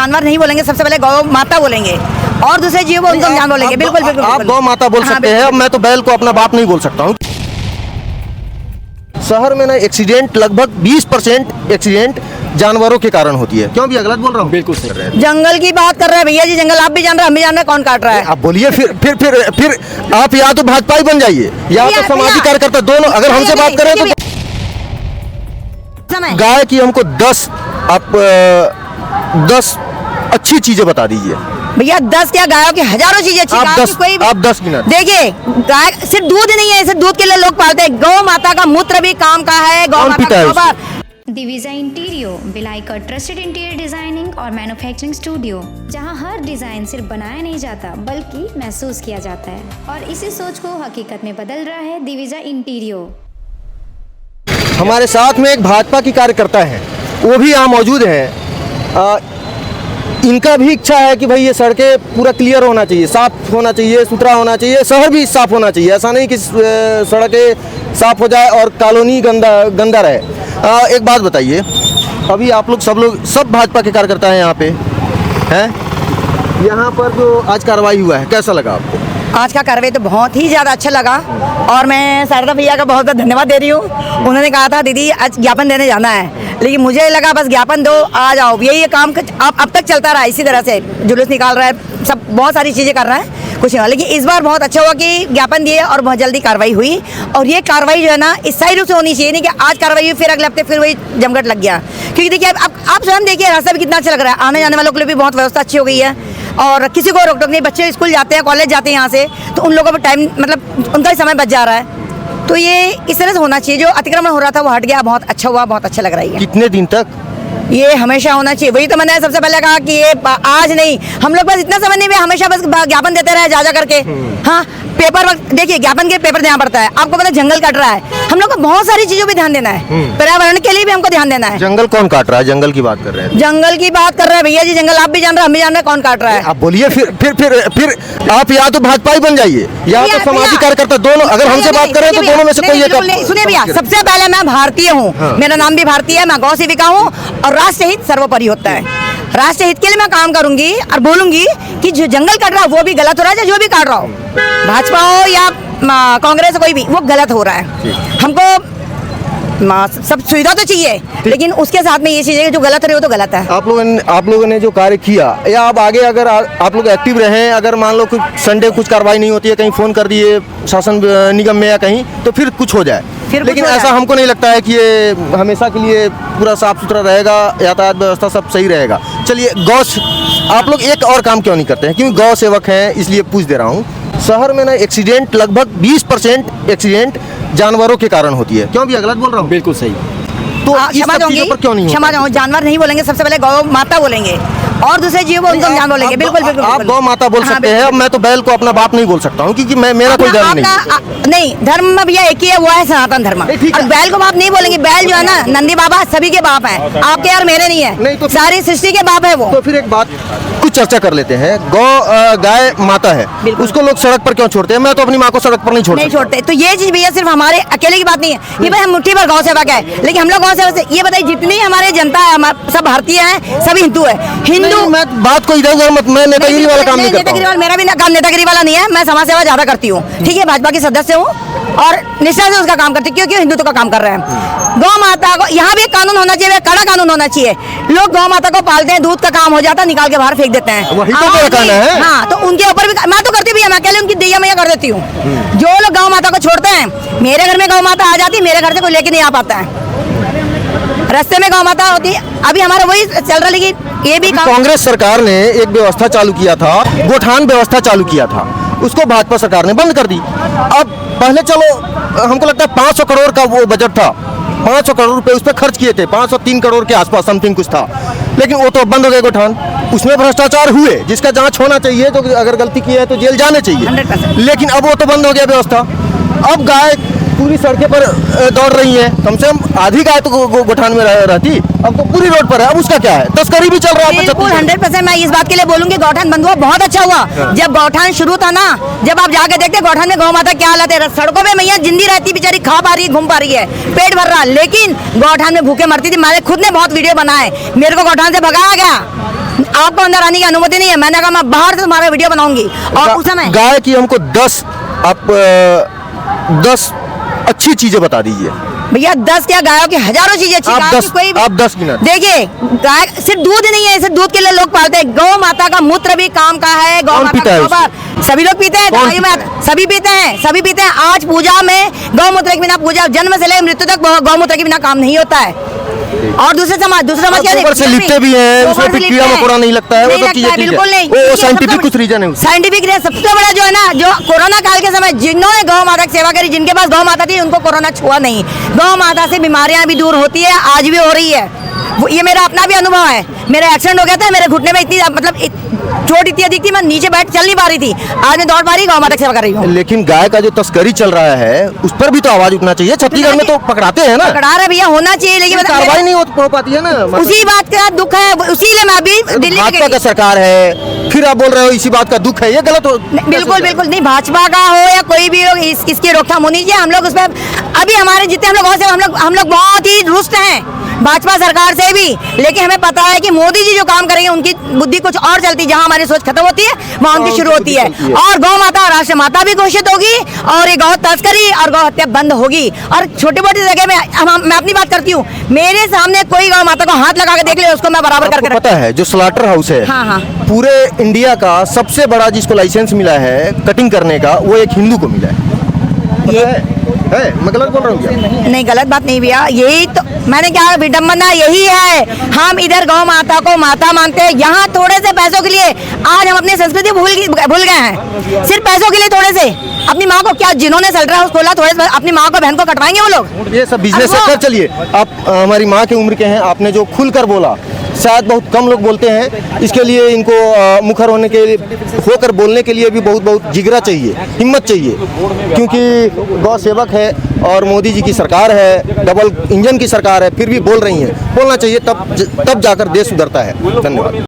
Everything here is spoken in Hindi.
जानवर नहीं बोलेंगे, सबसे पहले गौ माता बोलेंगे और दूसरे जीव को उनको हम जानवर बोलेंगे। बिल्कुल बिल्कुल आप गौ माता बोल सकते हैं, अब मैं तो बैल को अपना बाप नहीं बोल सकता हूँ। शहर में ना एक्सीडेंट लगभग 20% एक्सीडेंट जानवरों के कारण होती है। क्यों भैया गलत बोल रहा हूँ? बिल्कुल सही है। जंगल की बात कर रहे हैं भैया जी, जंगल आप भी जान रहे हैं, हम भी जान रहे हैं, कौन काट रहा है? आप बोलिए फिर आप या तो भाजपा ही बन जाइए या तो सामाजिक कार्यकर्ता, दोनों। अगर हमसे बात करें तो गाय की हमको 10 अच्छी चीजें बता दीजिए भैया। 10 क्या, गायों की हजारों चीजें अच्छी। आप 10 मिनट देखिए, गाय सिर्फ दूध नहीं है, सिर्फ दूध के लिए लोग पालते हैं। गौ माता का मूत्र भी काम का है, गौ माता का गोबर। दिविजा इंटीरियो भिलाई का ट्रस्टेड इंटीरियर डिजाइनिंग और मैन्युफैक्चरिंग स्टूडियो, जहां हर डिजाइन सिर्फ बनाया नहीं जाता बल्कि महसूस किया जाता है, और इसी सोच को हकीकत में बदल रहा है दिविजा इंटीरियो। हमारे साथ में एक भाजपा की कार्यकर्ता है, वो भी यहाँ मौजूद है। इनका भी इच्छा है कि भाई ये सड़कें पूरा क्लियर होना चाहिए, साफ होना चाहिए, सुथरा होना चाहिए, शहर भी साफ होना चाहिए। ऐसा नहीं कि सड़कें साफ हो जाए और कॉलोनी गंदा रहे। एक बात बताइए, अभी आप लोग सब भाजपा के कार्यकर्ता हैं यहाँ पे हैं, यहाँ पर जो आज कार्रवाई हुआ है कैसा लगा आपको? आज का कार्रवाई तो बहुत ही ज़्यादा अच्छा लगा और मैं शारदा भैया का बहुत बहुत धन्यवाद दे रही हूँ। उन्होंने कहा था दीदी आज ज्ञापन देने जाना है, लेकिन मुझे लगा बस ज्ञापन दो, आ जाओ। यही काम अब तक चलता रहा इसी तरह से, जुलूस निकाल रहा है, सब बहुत सारी चीज़ें कर रहा है, कुछ नहीं। लेकिन इस बार बहुत अच्छा हुआ कि ज्ञापन दिए और बहुत जल्दी कार्रवाई हुई। और ये कार्रवाई जो है ना स्थायी रूप से होनी चाहिए, नहीं कि आज कार्रवाई हुई फिर अगले हफ्ते फिर वही जमघट लग गया। क्योंकि देखिए आप स्वयं देखिए, रास्ता भी कितना अच्छा लग रहा है, आने जाने वालों के लिए भी बहुत व्यवस्था अच्छी हो गई है और किसी को रोक टोक नहीं। बच्चे स्कूल जाते हैं, कॉलेज जाते हैं यहाँ से, तो उन लोगों पर टाइम मतलब उनका ही समय बच जा रहा है। तो ये इस तरह से होना चाहिए, जो अतिक्रमण हो रहा था वो हट गया, बहुत अच्छा हुआ, बहुत अच्छा लग रहा है। कितने दिन तक ये हमेशा होना चाहिए? वही तो मैंने सबसे पहले कहा कि ये आज नहीं, हम लोग बस इतना समय नहीं, हमेशा बस ज्ञापन देते रहे जा करके। हाँ, पेपर देखिए, ज्ञापन के पेपर देना पड़ता है, आपको पता जंगल काट रहा है, हम लोग को बहुत सारी चीजों पे ध्यान देना है, पर्यावरण के लिए भी हमको ध्यान देना है। जंगल कौन काट रहा है? जंगल की बात कर रहे हैं। जंगल की बात कर रहे हैं भैया जी, जंगल आप भी जान रहे हैं, हम भी जान रहे हैं, कौन काट रहा है? आप बोलिए फिर आप या तो भाजपा ही बन जाइए या तो सामाजिक कार्यकर्ता, दोनों। अगर हमसे बात करें तो दोनों में से कोई एक। सुनिए भैया, सबसे पहले मैं भारतीय हूँ, मेरा नाम भी भारतीय है, मैं गौ सेविका हूँ और राष्ट्र हित सर्वोपरि होता है। राष्ट्र हित के लिए मैं काम करूंगी और बोलूंगी कि जो जंगल काट रहा है वो भी गलत हो रहा है, जो भी काट रहा हो, भाजपा हो या कांग्रेस कोई भी, वो गलत हो रहा है। हमको सब सुविधा तो चाहिए, लेकिन उसके साथ में ये चीजें जो गलत रही हो तो गलत है। आप लोगों ने जो कार्य किया, या आप आगे अगर आप लोग एक्टिव रहे, अगर मान लो कुछ संडे कुछ कार्रवाई नहीं होती है, कहीं फोन कर दिए शासन निगम में या कहीं, तो फिर कुछ हो जाए। लेकिन ऐसा हमको नहीं लगता है कि ये हमेशा के लिए पूरा साफ सुथरा रहेगा, यातायात व्यवस्था सब सही रहेगा। चलिए, आप लोग एक और काम क्यों नहीं करते हैं? क्योंकि गौ सेवक हैं इसलिए पूछ दे रहा हूँ। शहर में ना एक्सीडेंट लगभग 20% एक्सीडेंट जानवरों के कारण होती है। क्यों भैया गलत बोल रहा हूँ? बिल्कुल सही। तो क्षमा चाहूंगी, क्षमा चाहूंगी, जानवर नहीं बोलेंगे, सबसे पहले गौ माता बोलेंगे और दूसरे जीव को उनको हम जानवर बोलेंगे। बिल्कुल बिल्कुल आप गौ माता बोल सकते हैं, अब मैं तो बैल को अपना बाप नहीं बोल सकता हूँ, क्योंकि मेरा कोई धर्म नहीं, धर्म भैया एक ही है, वो है सनातन धर्म। और बैल को बाप नहीं बोलेंगे, बैल जो है ना नंदी बाबा सभी के बाप हैं, आपके यार मेरे नहीं है, सारी सृष्टि के बाप है वो। तो फिर एक बात कुछ चर्चा कर लेते हैं। गाय माता है, उसको लोग सड़क पर क्यों छोड़ते हैं? मैं तो अपनी माँ को सड़क पर नहीं छोड़ते। तो ये चीज भैया सिर्फ हमारे अकेले की बात नहीं है, ये भाई हम मुट्ठी भर गौ सेवक है, लेकिन हम लोग गौ सेवक से ये बताइए, जितनी हमारे जनता है, सब भारतीय है, सभी हिंदू है। हिंदू मैं बात को इधर मत, मैं नेतागिरी वाला काम नहीं करता। नेतागिरी वाला मेरा भी काम नेतागिरी वाला नहीं है, मैं समाज सेवा ज्यादा करती हूँ, ठीक है, भाजपा की सदस्य हूँ और निष्ठा से उसका काम करती हूँ, क्योंकि हिंदुत्व का काम कर रहे हैं। गौ माता को यहाँ भी एक कानून होना चाहिए, कड़ा कानून होना चाहिए। लोग गौ माता को पालते हैं, दूध का काम हो जाता है, निकाल के बाहर फेंक देते हैं। वही तो मेरा कहना है। हाँ, तो उनके ऊपर भी मैं तो करती भी, मैं अकेले उनकी दैया मैया कर देती हूँ। जो लोग गौ माता को छोड़ते हैं, मेरे घर में गौ माता आ जाती है, मेरे घर से कोई लेके नहीं आ पाता है, रास्ते में गौ माता होती है। अभी हमारा वही चल रहा है, लेकिन ये भी कांग्रेस सरकार ने एक व्यवस्था चालू किया था, गोठान व्यवस्था चालू किया था, उसको भाजपा सरकार ने बंद कर दी। अब पहले चलो हमको लगता है 500 करोड़ का वो बजट था, 500 करोड़ रुपए उस पर खर्च किए थे, 503 करोड़ के आसपास समथिंग कुछ था, लेकिन वो तो बंद हो गए गोठान। उसमें भ्रष्टाचार हुए, जिसका जांच होना चाहिए, तो अगर गलती की है तो जेल जाने चाहिए, 100%। लेकिन अब वो तो बंद हो गया व्यवस्था। अब गाय पूरी सड़कें पर दौड़ रही है, कम से कम आधी गाय तो गोठान में रहती, अब तो पूरी रोड पर है। अब उसका क्या है? तस्करी भी चल रहा है। 100% मैं इस बात के लिए बोलूंगी, गौठान बंद हुआ बहुत अच्छा हुआ। जब गौठान शुरू था ना, जब आप जाके देखते गौठान में गौ माता क्या हालत है, सड़कों पे मैया जिंदी रहती, बेचारी खा पा रही, घूम पा रही है, पेट भर रहा, लेकिन गौठान में भूखे मरती थी। मैंने खुद ने बहुत वीडियो बनाए, मेरे को गौठान से भगाया गया, आपको अंदर आने की अनुमति नहीं है। मैंने कहा मैं बाहर से तुम्हारा वीडियो बनाऊंगी। और उस समय गाय की हमको 10 अच्छी चीजें बता दीजिए भैया, 10 क्या, गायों की हजारों चीजें अच्छी। आप 10 गिना। देखिए, गाय सिर्फ दूध नहीं है, सिर्फ दूध के लिए लोग पालते हैं। गौ माता का मूत्र भी काम का है। गौ माता का गोबर सभी लोग पीते हैं, गायों में सभी पीते हैं, सभी पीते हैं। आज पूजा में गौमूत्र के बिना, पूजा जन्म से लेकर मृत्यु तक गौमूत्र के बिना काम नहीं होता है। और दूसरे समाज क्या गोबर से लिपटे भी हैं, उसमें भी कीड़ा मकोड़ा नहीं लगता है। वो सब चीजें बिल्कुल नहीं, वो साइंटिफिक कुछ रीजन है। साइंटिफिक रीजन सबसे बड़ा जो है ना, जो कोरोना काल के समय जिन्होंने गौ माता की सेवा करी, जिनके पास गौ माता थी, उनको कोरोना छुआ नहीं। गौ माता से बीमारियां भी दूर होती है, आज भी हो रही है। ये मेरा अपना भी अनुभव है। मेरा एक्सीडेंट हो गया था, मेरे घुटने में इतनी मतलब चोट इतनी अधिक थी, मैं नीचे बैठ चल नहीं पा रही थी। आज मैं दौड़ पा रही, गौ माता की सेवा कर रही हूँ। लेकिन गाय का जो तस्करी चल रहा है, उस पर भी तो आवाज उठना चाहिए। छत्तीसगढ़ में तो पकड़ाते हैं ना, पकड़ा रहे भैया, होना चाहिए, लेकिन कार्रवाई नहीं हो पाती है ना। उसी बात का दुख है, उसीलिए मैं अभी दिल्ली में भाजपा का सरकार है, फिर आप बोल रहे हो इसी बात का दुख है, ये गलत हो। बिल्कुल बिल्कुल नहीं, भाजपा का हो या कोई भी हो, इसकी रोकथाम होनी चाहिए। हम लोग उस पर अभी हमारे जितने हम लोग बहुत ही रुष्ट हैं भाजपा सरकार से भी, लेकिन हमें पता है कि मोदी जी जो काम करेंगे उनकी बुद्धि कुछ और चलती है। जहां हमारी सोच खत्म होती है वहां उनकी शुरू होती है। और गौ माता राष्ट्र माता भी घोषित होगी, और ये गौ तस्करी और गौ हत्या बंद होगी। और छोटी मोटी जगह में मैं अपनी बात करती हूँ, मेरे सामने कोई गौ माता को हाथ लगा के देख ले, उसको मैं बराबर करके पता है जो स्लॉटर हाउस है, हाँ। पूरे इंडिया का सबसे बड़ा जिसको लाइसेंस मिला है कटिंग करने का, वो एक हिंदू को मिला है। मैं गलत बोल रहा हूँ क्या? नहीं, गलत बात नहीं भैया, यही तो मैंने क्या, विडम्बना यही है। हम इधर गौ माता को माता मानते हैं, यहाँ थोड़े से पैसों के लिए आज हम अपनी संस्कृति भूल गए हैं। सिर्फ पैसों के लिए थोड़े से अपनी माँ को, क्या जिन्होंने स्लॉटर हाउस खोला, थोड़े से अपनी माँ को, बहन को कटवाएंगे वो लोग? ये सब बिजनेस सेक्टर। चलिए, आप हमारी माँ की उम्र के हैं, आपने जो खुलकर बोला, शायद बहुत कम लोग बोलते हैं। इसके लिए इनको मुखर होकर बोलने के लिए भी बहुत जिगरा चाहिए, हिम्मत चाहिए, क्योंकि गौ सेवक है और मोदी जी की सरकार है, डबल इंजन की सरकार है, फिर भी बोल रही हैं। बोलना चाहिए, तब जाकर देश सुधरता है। धन्यवाद।